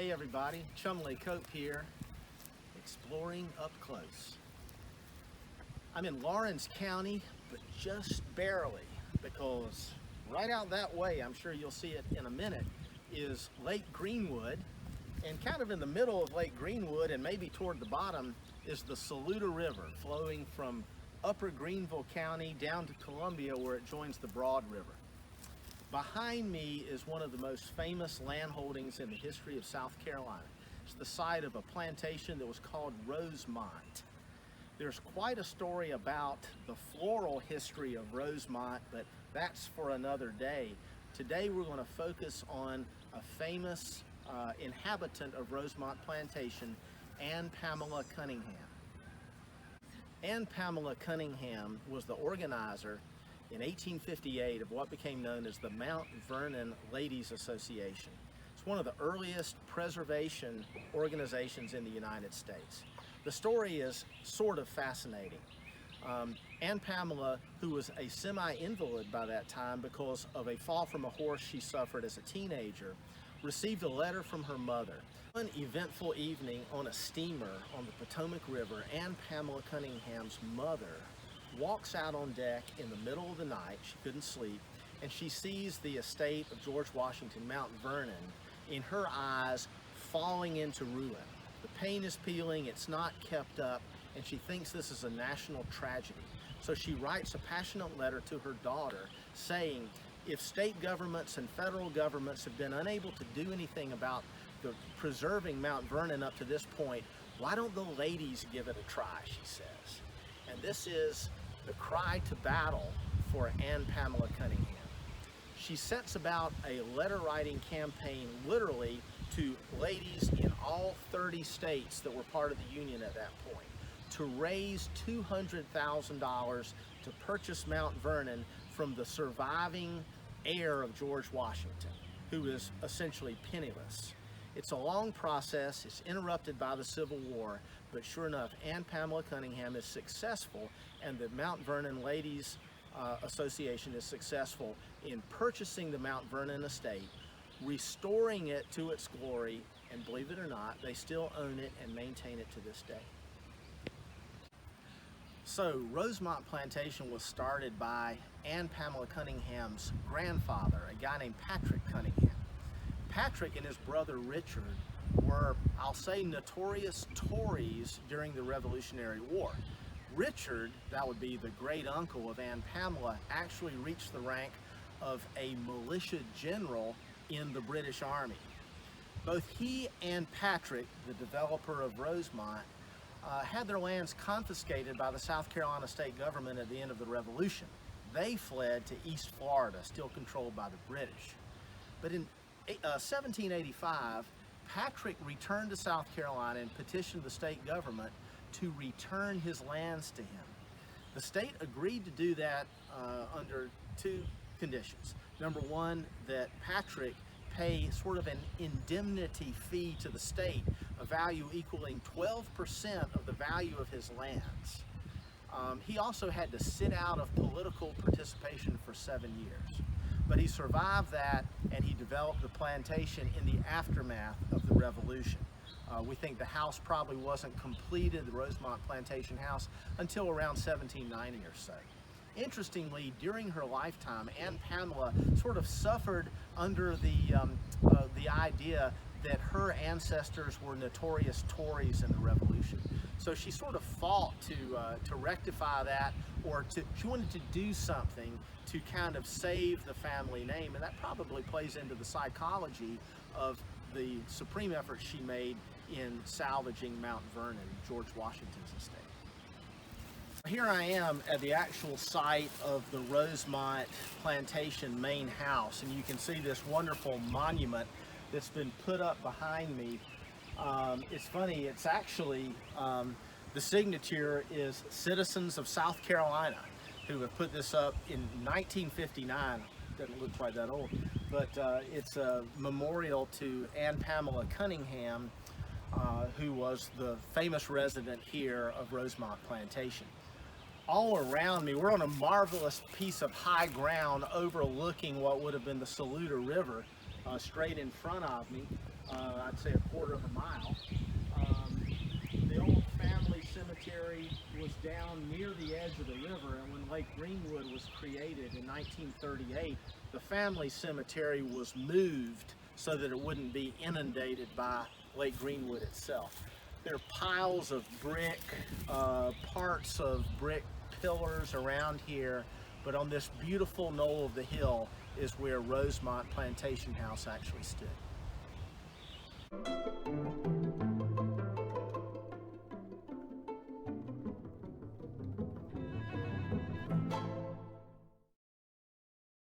Hey everybody, Chumley Cope here, exploring up close. I'm in Lawrence County, but just barely, because right out that way, I'm sure you'll see it in a minute, is Lake Greenwood. And kind of in the middle of Lake Greenwood and maybe toward the bottom is the Saluda River, flowing from upper Greenville County down to Columbia, where it joins the Broad River. Behind me is one of the most famous land holdings in the history of South Carolina. It's the site of a plantation that was called Rosemont. There's quite a story about the floral history of Rosemont, but that's for another day. Today we're going to focus on a famous inhabitant of Rosemont Plantation, Ann Pamela Cunningham. Ann Pamela Cunningham was the organizer in 1858 of what became known as the Mount Vernon Ladies Association. It's one of the earliest preservation organizations in the United States. The story is sort of fascinating. Ann Pamela, who was a semi-invalid by that time because of a fall from a horse she suffered as a teenager, received a letter from her mother. One eventful evening on a steamer on the Potomac River, Ann Pamela Cunningham's mother walks out on deck in the middle of the night. She couldn't sleep, and she sees the estate of George Washington, Mount Vernon, in her eyes falling into ruin. The paint is peeling, it's not kept up, and she thinks this is a national tragedy. So she writes a passionate letter to her daughter saying, if state governments and federal governments have been unable to do anything about preserving Mount Vernon up to this point, why don't the ladies give it a try, she says. And this is the cry to battle for Ann Pamela Cunningham. She sets about a letter writing campaign literally to ladies in all 30 states that were part of the Union at that point to raise $200,000 to purchase Mount Vernon from the surviving heir of George Washington, who is essentially penniless. It's a long process, it's interrupted by the Civil War, but sure enough, Ann Pamela Cunningham is successful, and the Mount Vernon Ladies Association is successful in purchasing the Mount Vernon estate, restoring it to its glory, and believe it or not, they still own it and maintain it to this day. So, Rosemont Plantation was started by Ann Pamela Cunningham's grandfather, a guy named Patrick Cunningham. Patrick and his brother Richard were, I'll say, notorious Tories during the Revolutionary War. Richard, that would be the great uncle of Ann Pamela, actually reached the rank of a militia general in the British Army. Both he and Patrick, the developer of Rosemont, had their lands confiscated by the South Carolina state government at the end of the Revolution. They fled to East Florida, still controlled by the British. But in 1785, Patrick returned to South Carolina and petitioned the state government to return his lands to him. The state agreed to do that under two conditions. Number one, that Patrick pay sort of an indemnity fee to the state, a value equaling 12% of the value of his lands. He also had to sit out of political participation for 7 years. But he survived that, and he developed the plantation in the aftermath of the Revolution. We think the house probably wasn't completed, the Rosemont Plantation house, until around 1790 or so. Interestingly, during her lifetime, Ann Pamela sort of suffered under the idea that her ancestors were notorious Tories in the Revolution. So she sort of fought to rectify that, or she wanted to do something to kind of save the family name, and that probably plays into the psychology of the supreme effort she made in salvaging Mount Vernon, George Washington's estate. Here I am at the actual site of the Rosemont Plantation main house, and you can see this wonderful monument that's been put up behind me. It's funny, it's actually, the signature is Citizens of South Carolina, who have put this up in 1959. Doesn't look quite that old, but it's a memorial to Ann Pamela Cunningham, who was the famous resident here of Rosemont Plantation. All around me, we're on a marvelous piece of high ground overlooking what would have been the Saluda River straight in front of me. I'd say a quarter of a mile. The old family cemetery was down near the edge of the river, and when Lake Greenwood was created in 1938, the family cemetery was moved so that it wouldn't be inundated by Lake Greenwood itself. There are piles of brick, parts of brick pillars around here, but on this beautiful knoll of the hill is where Rosemont Plantation House actually stood.